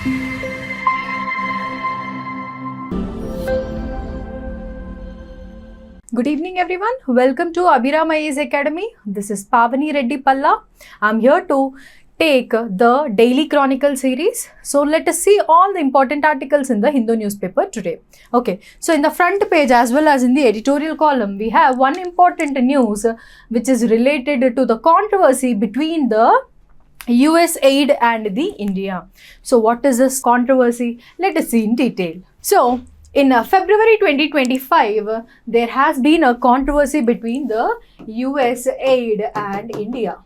Good evening everyone. Welcome to Abhiram IAS Academy. This is Pavani Reddy Palla. I'm here to take the Daily Chronicle series. So let us see all the important articles in the Hindu newspaper today. Okay, so in the front page as well as in the editorial column, we have one important news which is related to the controversy between the US aid and the India. So what is this controversy? Let us see in detail. So in February 2025, there has been a controversy between the US aid and India.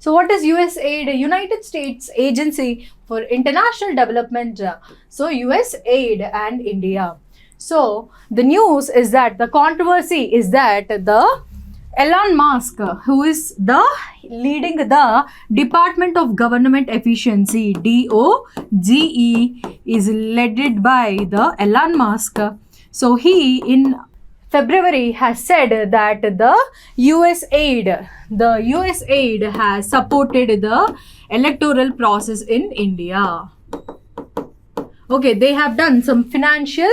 So what is US aid? United States Agency for International Development. So US aid and India. So the news is that the controversy is that the Elon Musk, who is the leading the Department of Government Efficiency, DOGE, is led by the Elon Musk. So he in February has said that the US aid has supported the electoral process in India. Okay, they have done some financial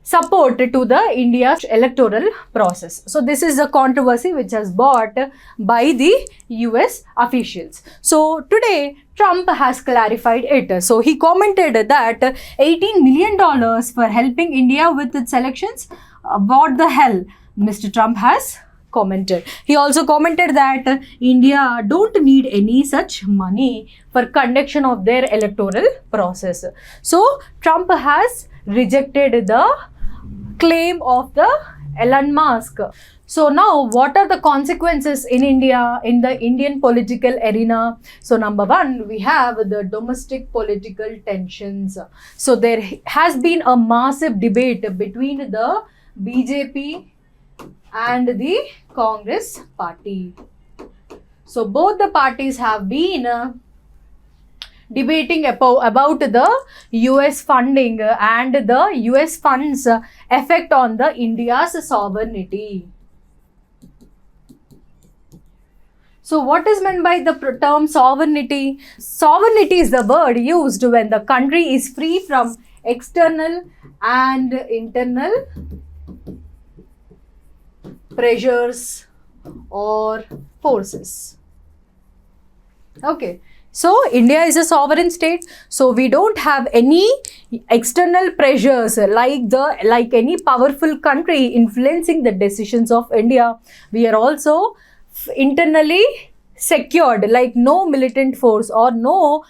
support to the India's electoral process. So this is a controversy which has brought by the US officials. So today Trump has clarified it. So he commented that $18 million for helping India with its elections. What the hell, Mr. Trump has commented. He also commented that India don't need any such money for conduction of their electoral process. So Trump has rejected the claim of the Elon Musk. So now what are the consequences in India, in the Indian political arena? So number one, we have the domestic political tensions. So there has been a massive debate between the BJP and the Congress party. So both the parties have been debating about the US funding and the US funds effect on the India's sovereignty. So what is meant by the term sovereignty? Sovereignty is the word used when the country is free from external and internal pressures or forces. Okay. So India is a sovereign state, so we don't have any external pressures like any powerful country influencing the decisions of India. We are also internally secured, like no militant force or no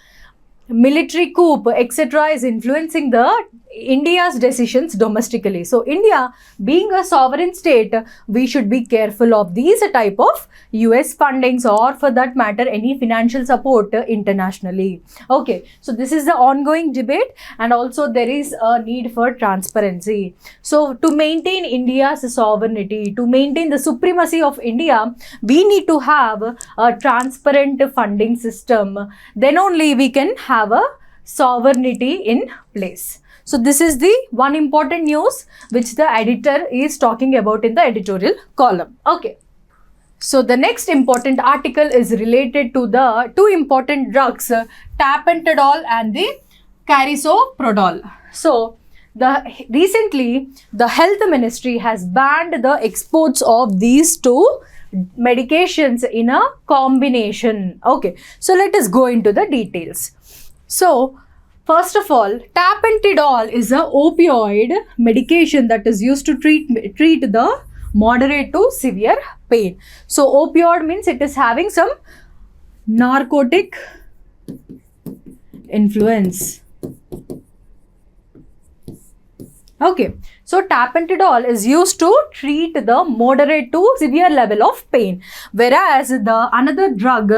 military coup etc. is influencing the India's decisions domestically. So India being a sovereign state, we should be careful of these type of US fundings or for that matter any financial support internationally. Okay, so this is the ongoing debate and also there is a need for transparency. So to maintain India's sovereignty, to maintain the supremacy of India, we need to have a transparent funding system. Then only we can have a sovereignty in place. So this is the one important news which the editor is talking about in the editorial column. Okay. So the next important article is related to the two important drugs, tapentadol and the carisoprodol. So recently the health ministry has banned the exports of these two medications in a combination. Okay. So let us go into the details. So first of all, tapentadol is a opioid medication that is used to treat the moderate to severe pain. So opioid means it is having some narcotic influence. Okay, so tapentadol is used to treat the moderate to severe level of pain, whereas the another drug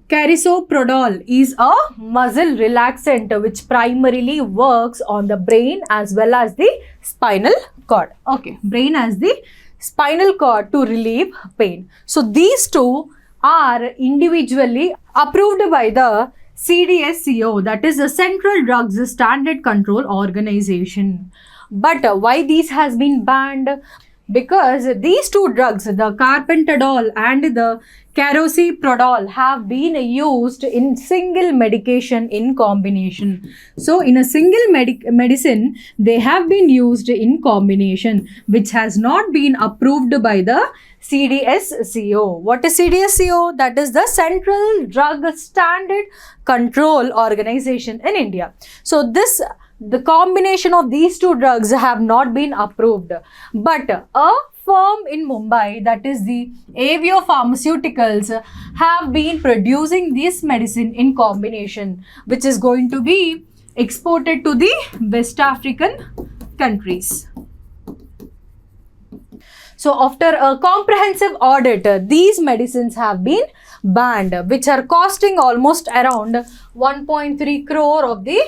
carisoprodol is a muscle relaxant which primarily works on the brain as well as the spinal cord. Okay, brain as the spinal cord to relieve pain. So these two are individually approved by the CDSCO, that is the Central Drugs Standard Control Organization. But why these has been banned? because these two drugs, the carpentadol and the caroceprodol, have been used in single medication in combination. So in a single medicine, they have been used in combination, which has not been approved by the CDSCO. What is CDSCO? That is the Central Drug Standard Control Organization in India. So the combination of these two drugs have not been approved, but a firm in Mumbai, that is the Avio Pharmaceuticals, have been producing this medicine in combination, which is going to be exported to the West African countries. So after a comprehensive audit, these medicines have been banned, which are costing almost around 1.3 crore of the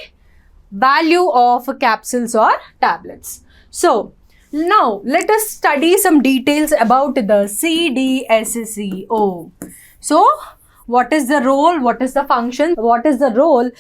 value of capsules or tablets. So now let us study some details about the CDSCO. So what is the role, what is the function, what is the role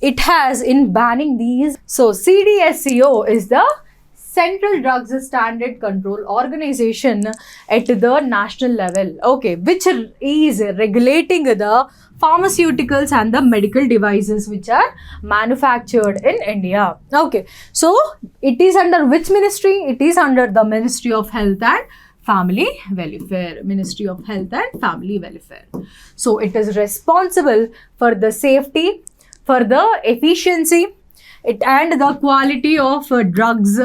it has in banning these? So CDSCO is the Central Drugs Standard Control Organization at the national level, okay, which is regulating the pharmaceuticals and the medical devices which are manufactured in India. Okay, so it is under which ministry? It is under the Ministry of Health and Family Welfare. Ministry of Health and Family Welfare. So it is responsible for the safety, for the efficiency, and the quality of drugs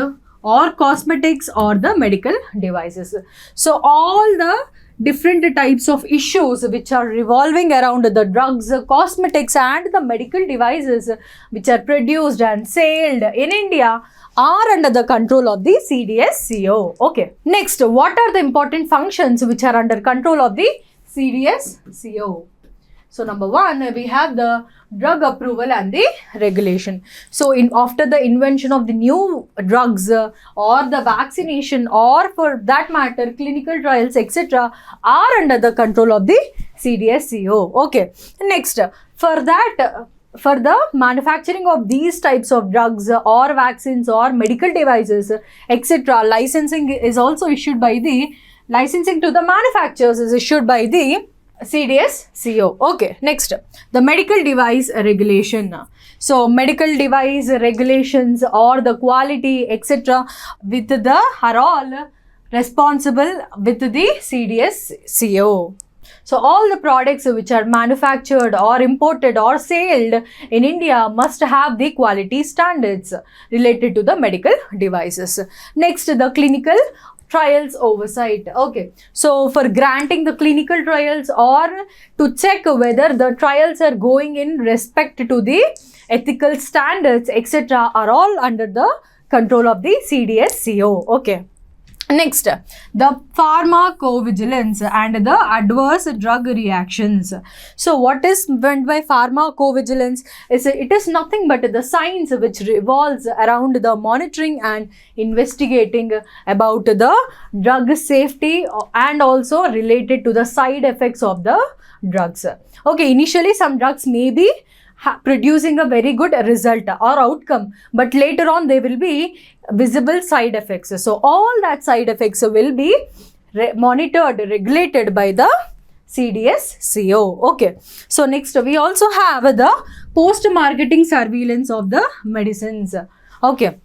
or cosmetics or the medical devices. So all the different types of issues which are revolving around the drugs, cosmetics and the medical devices which are produced and sold in India are under the control of the CDSCO. Okay. Next, what are the important functions which are under control of the CDSCO? So number one, we have the drug approval and the regulation. So after the invention of the new drugs or the vaccination, or for that matter clinical trials, etc., are under the control of the CDSCO. Okay. Next, for the manufacturing of these types of drugs or vaccines or medical devices, etc., licensing is also issued by the licensing to the manufacturers is issued by the CDSCO. Okay, next, the medical device regulation. So medical device regulations or the quality, etc., with the are all responsible with the CDSCO. So all the products which are manufactured or imported or sold in India must have the quality standards related to the medical devices. Next, the clinical trials oversight. Okay, so for granting the clinical trials or to check whether the trials are going in respect to the ethical standards, etc., are all under the control of the CDSCO. Okay. Next, the pharmacovigilance and the adverse drug reactions. So what is meant by pharmacovigilance? It is nothing but the science which revolves around the monitoring and investigating about the drug safety and also related to the side effects of the drugs. Okay, initially some drugs may be producing a very good result or outcome, but later on they will be visible side effects. So all that side effects will be monitored, regulated by the CDSCO. Okay. So next, we also have the post-marketing surveillance of the medicines. Okay.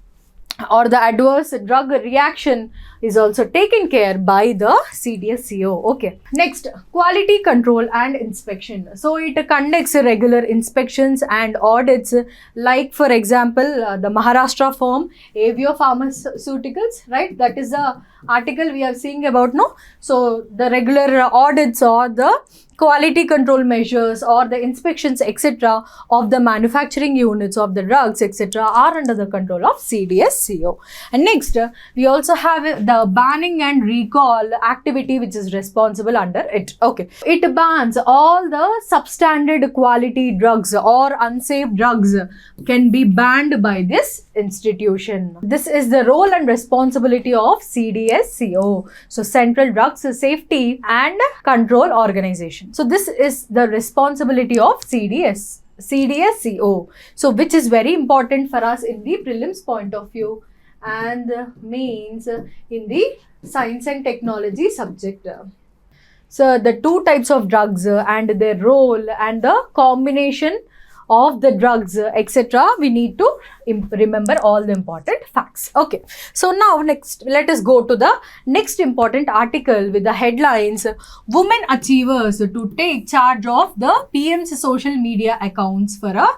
Or the adverse drug reaction is also taken care by the CDSCO. Okay. Next, quality control and inspection. So it conducts regular inspections and audits, like for example, the Maharashtra firm Avio Pharmaceuticals, right? That is the article we are seeing about, no? So the regular audits or the quality control measures or the inspections, etc., of the manufacturing units of the drugs, etc., are under the control of CDSCO. And next, we also have the banning and recall activity which is responsible under it. Okay, it bans all the substandard quality drugs or unsafe drugs can be banned by this institution. This is the role and responsibility of CDSCO. So Central Drugs Safety and Control Organization. So this is the responsibility of CDSCO. So which is very important for us in the prelims point of view and means in the science and technology subject. So the two types of drugs and their role and the combination of the drugs, etc. We need to remember all the important facts. Okay. So now next, let us go to the next important article with the headlines: Women Achievers to take charge of the PM's social media accounts for a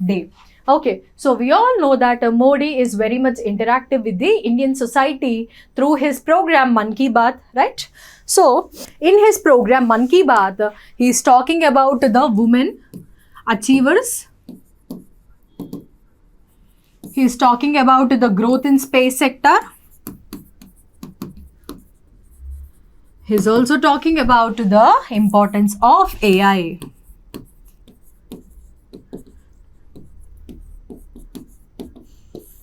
day. Okay, so we all know that Modi is very much interactive with the Indian society through his program Mann Ki Baat, right? So, in his program Mann Ki Baat, he is talking about the women achievers. He is talking about the growth in space sector. He is also talking about the importance of AI.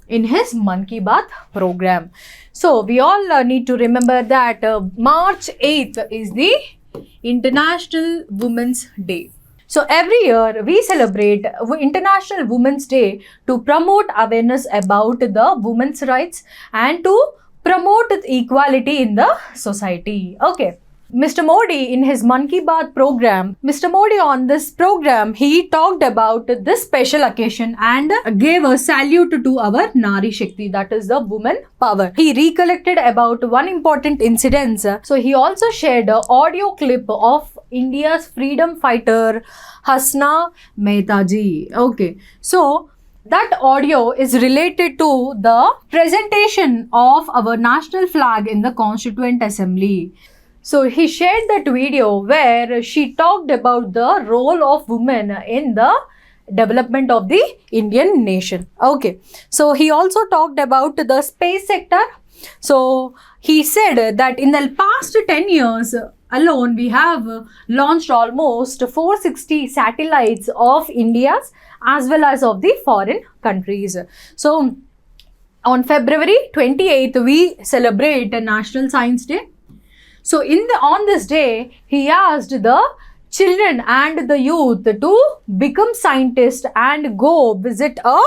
In his Mann Ki Baat program. So, we all need to remember that March 8th is the International Women's Day. So, every year we celebrate International Women's Day to promote awareness about the women's rights and to promote equality in the society. Okay. Mr. Modi in his Mann Ki Baat program, Mr. Modi on this program, he talked about this special occasion and gave a salute to our Nari Shakti, that is the woman power. He recollected about one important incident. So he also shared an audio clip of India's freedom fighter Hasna Mehta ji. Okay, so that audio is related to the presentation of our national flag in the Constituent Assembly. So he shared that video where she talked about the role of women in the development of the Indian nation. Okay. So he also talked about the space sector. So he said that in the past 10 years alone, we have launched almost 460 satellites of India's as well as of the foreign countries. So on February 28th, we celebrate National Science Day. So on this day, he asked the children and the youth to become scientists and go visit a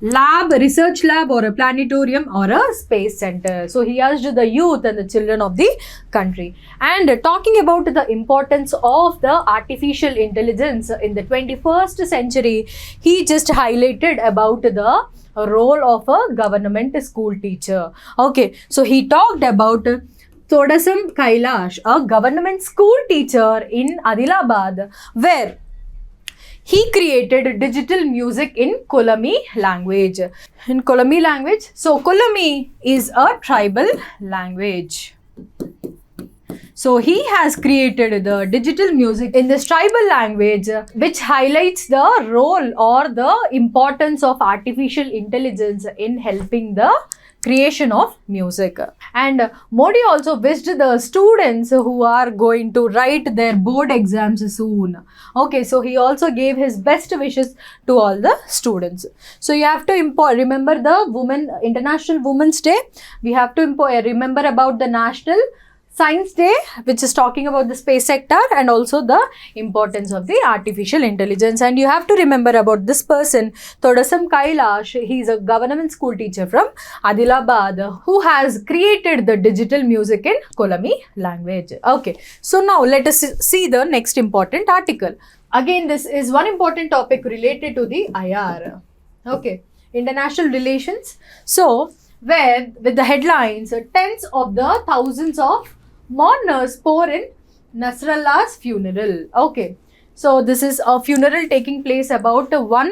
lab, research lab or a planetarium or a space center. So he asked the youth and the children of the country. And talking about the importance of the artificial intelligence in the 21st century, he just highlighted about the role of a government school teacher. Okay, so he talked about Todasam Kailash, a government school teacher in Adilabad, where he created digital music in Kolami language. In Kolami language, so Kolami is a tribal language. So he has created the digital music in this tribal language, which highlights the role or the importance of artificial intelligence in helping the creation of music. And Modi also wished the students who are going to write their board exams soon. Okay, so he also gave his best wishes to all the students. So you have to remember the International Women's Day. We have to remember about the National Science Day, which is talking about the space sector and also the importance of the artificial intelligence. And you have to remember about this person, Todasam Kailash. He is a government school teacher from Adilabad who has created the digital music in Kolami language. Okay, so now let us see the next important article. Again, this is one important topic related to the IR. Okay, international relations. So, where with the headlines, tens of the thousands of mourners pour in Nasrallah's funeral. Okay, so this is a funeral taking place about one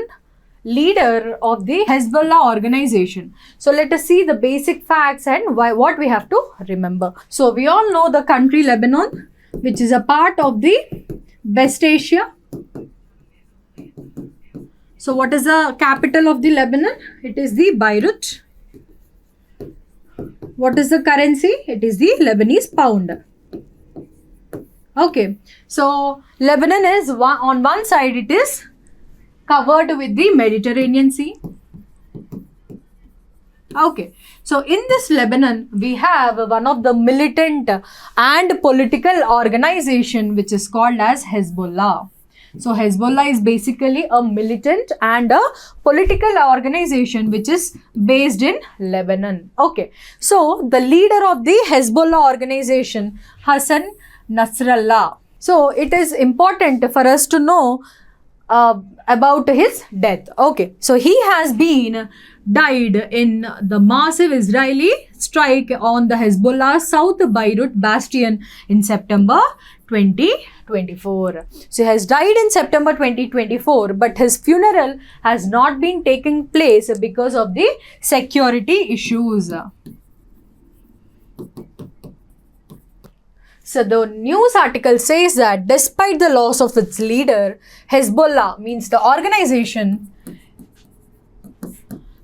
leader of the Hezbollah organization. So let us see the basic facts and what we have to remember. So we all know the country Lebanon, which is a part of the West Asia. So what is the capital of the Lebanon? It is the Beirut. What is the currency? It is the Lebanese pound. Okay, so Lebanon is on one side, it is covered with the Mediterranean Sea. Okay, so in this Lebanon, we have one of the militant and political organization which is called as Hezbollah. So Hezbollah is basically a militant and a political organization which is based in Lebanon. Okay, so the leader of the Hezbollah organization, Hassan Nasrallah. So it is important for us to know about his death. Okay, so he has been died in the massive Israeli strike on the Hezbollah South Beirut bastion in September 2024. So he has died in September 2024, but his funeral has not been taking place because of the security issues. So the news article says that despite the loss of its leader, Hezbollah, means the organization,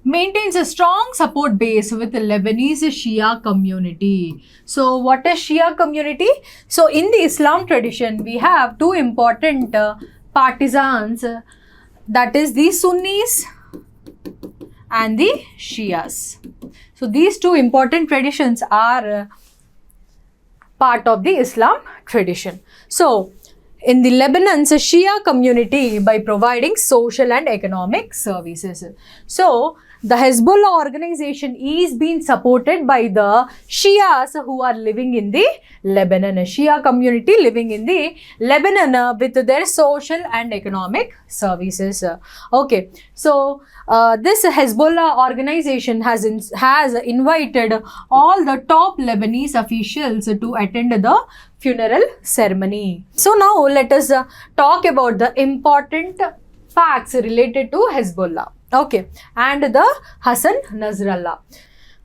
maintains a strong support base with the Lebanese Shia community. So what is Shia community? So in the Islam tradition, we have two important partisans, that is the Sunnis and the Shias. So these two important traditions are part of the Islam tradition. So in the Lebanon's Shia community by providing social and economic services. So the Hezbollah organization is being supported by the Shias who are living in the Lebanon, a Shia community living in the Lebanon with their social and economic services. Okay, so this Hezbollah organization has invited all the top Lebanese officials to attend the funeral ceremony. So now let us talk about the important facts related to Hezbollah. Okay, and the Hassan Nasrallah.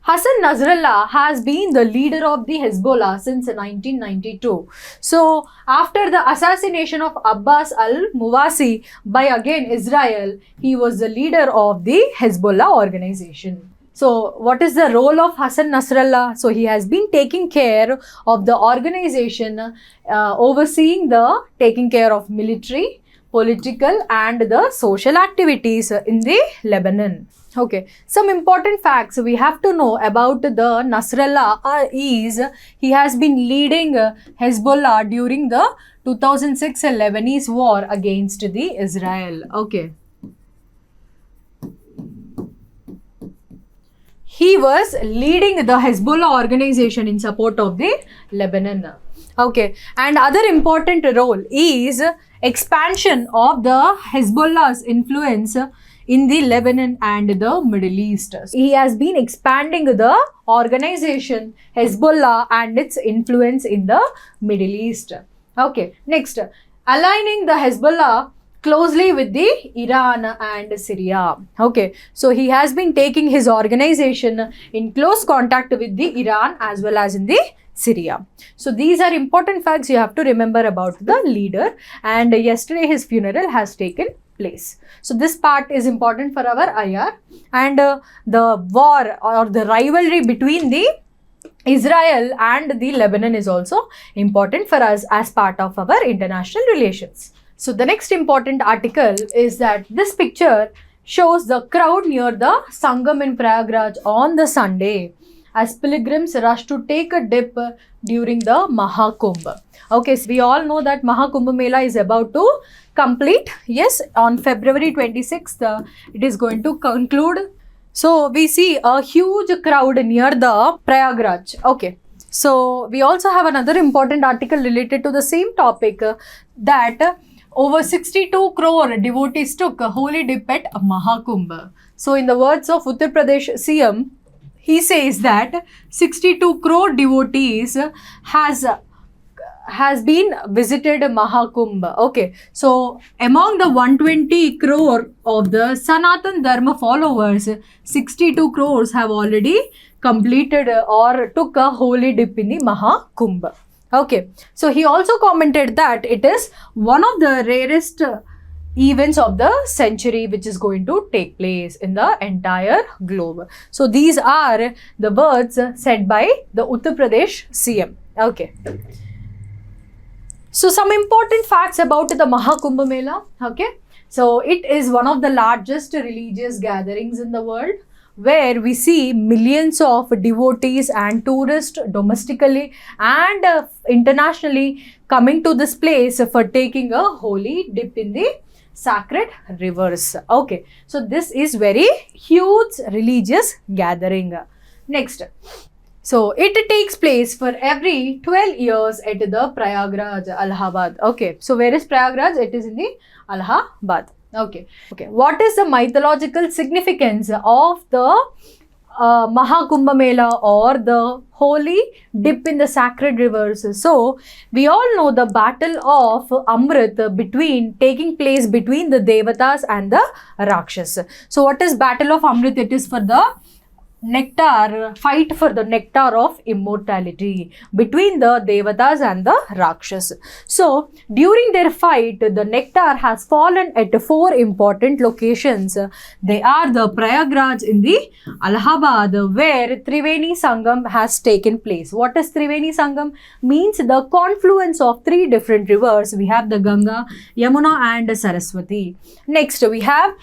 Hassan Nasrallah has been the leader of the Hezbollah since 1992. So after the assassination of Abbas al-Muwasi by again Israel, he was the leader of the Hezbollah organization. So what is the role of Hassan Nasrallah? So he has been taking care of the organization, overseeing the taking care of military, political and the social activities in the Lebanon. Okay, some important facts we have to know about the Nasrallah is he has been leading Hezbollah during the 2006 Lebanese war against the Israel. Okay. He was leading the Hezbollah organization in support of the Lebanon. Okay, and other important role is expansion of the Hezbollah's influence in the Lebanon and the Middle East. He has been expanding the organization Hezbollah and its influence in the Middle East. Okay, next, aligning the Hezbollah closely with the Iran and Syria. Okay, so he has been taking his organization in close contact with the Iran as well as in the Syria. So these are important facts you have to remember about the leader, and yesterday his funeral has taken place. So this part is important for our IR, and the war or the rivalry between the Israel and the Lebanon is also important for us as part of our international relations. So the next important article is that this picture shows the crowd near the Sangam in Prayagraj on the Sunday as pilgrims rush to take a dip during the Mahakumbh. Okay, so we all know that Mahakumbh Mela is about to complete. Yes, on February 26th, it is going to conclude. So we see a huge crowd near the Prayagraj. Okay, so we also have another important article related to the same topic that over 62 crore devotees took a holy dip at Mahakumbh. So in the words of Uttar Pradesh CM, he says that 62 crore devotees has been visited Mahakumbh. Okay, so among the 120 crore of the Sanatan Dharma followers, 62 crores have already completed or took a holy dip in the Mahakumbh. Okay, so he also commented that it is one of the rarest events of the century which is going to take place in the entire globe. So these are the words said by the Uttar Pradesh CM. Okay. So some important facts about the Mahakumbh Mela. Okay. So it is one of the largest religious gatherings in the world, where we see millions of devotees and tourists domestically and internationally coming to this place for taking a holy dip in the sacred rivers. Okay, so this is very huge religious gathering. Next, so it takes place for every 12 years at the Prayagraj, Allahabad. Okay, so where is Prayagraj? It is in the Allahabad. Okay, what is the mythological significance of the Mahakumbh Mela or the holy dip in the sacred rivers? So we all know the battle of Amrit taking place between the Devatas and the Rakshas. So what is battle of Amrit? It is for the fight for the nectar of immortality between the Devatas and the Rakshas. So during their fight, the nectar has fallen at 4 important locations. They are the Prayagraj in the Allahabad, where Triveni Sangam has taken place. What is Triveni Sangam? Means the confluence of 3 different rivers. We have the Ganga, Yamuna and Saraswati. Next, we have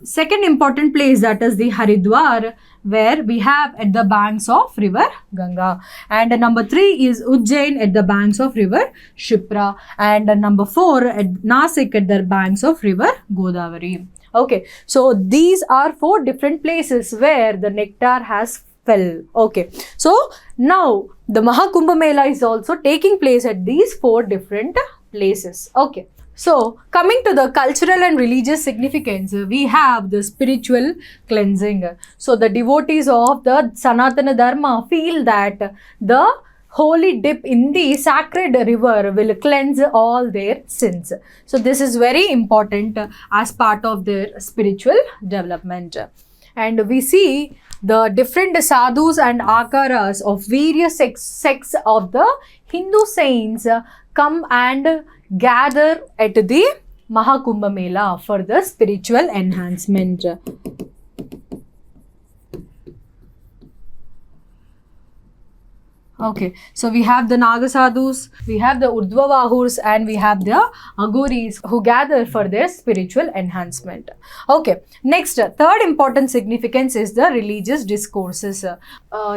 second important place, that is the Haridwar, where we have at the banks of river Ganga. And number 3 is Ujjain at the banks of river Shipra. And number 4 at Nasik at the banks of river Godavari. Okay, so these are 4 different places where the nectar has fell. Okay, so now the Mahakumbh Mela is also taking place at these 4 different places. Okay. So, coming to the cultural and religious significance, we have the spiritual cleansing. So, the devotees of the Sanatana Dharma feel that the holy dip in the sacred river will cleanse all their sins. So, this is very important as part of their spiritual development. And we see the different sadhus and akaras of various sects of the Hindu saints come and gather at the Mahakumbh Mela for the spiritual enhancement. Okay, so we have the Nagasadhus, we have the Urdhvavahus, and we have the Aghoris who gather for their spiritual enhancement. Okay, next, third important significance is the religious discourses.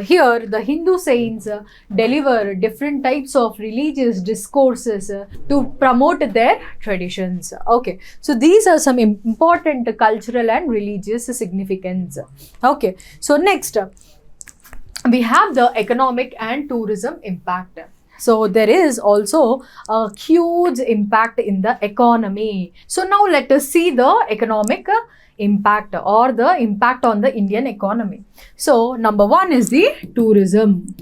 Here, the Hindu saints deliver different types of religious discourses to promote their traditions. Okay, so these are some important cultural and religious significance. Okay, so next, we have the economic and tourism impact. So there is also a huge impact in the economy. So now let us see the economic impact or the impact on the Indian economy. So number 1 is the tourism.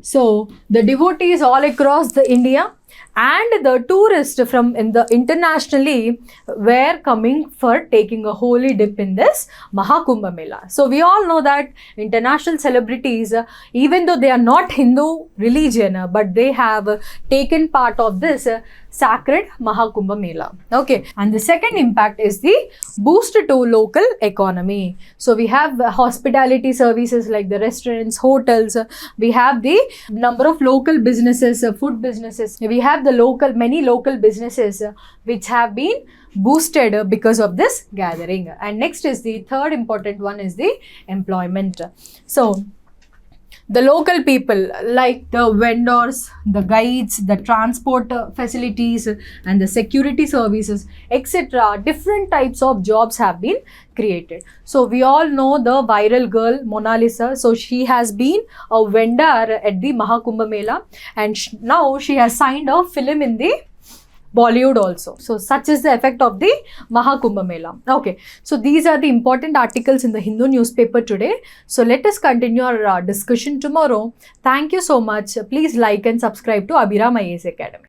So the devotees all across the India and the tourists from internationally were coming for taking a holy dip in this Mahakumbh Mela. So we all know that international celebrities, even though they are not Hindu religion, but they have taken part of this sacred Mahakumbh Mela. Okay, and the second impact is the boost to local economy. So we have hospitality services like the restaurants, hotels. We have the number of local businesses, food businesses. We have the many local businesses which have been boosted because of this gathering. And next is the third important one is the employment. So the local people like the vendors, the guides, the transport facilities and the security services, etc. Different types of jobs have been created. So we all know the viral girl Mona Lisa. So she has been a vendor at the Mahakumbh Mela and now she has signed a film in the Bollywood also. So such is the effect of the Mahakumbh Mela. Okay, so these are the important articles in the Hindu newspaper today. So let us continue our discussion tomorrow. Thank you so much. Please like and subscribe to Abhiram IAS Academy.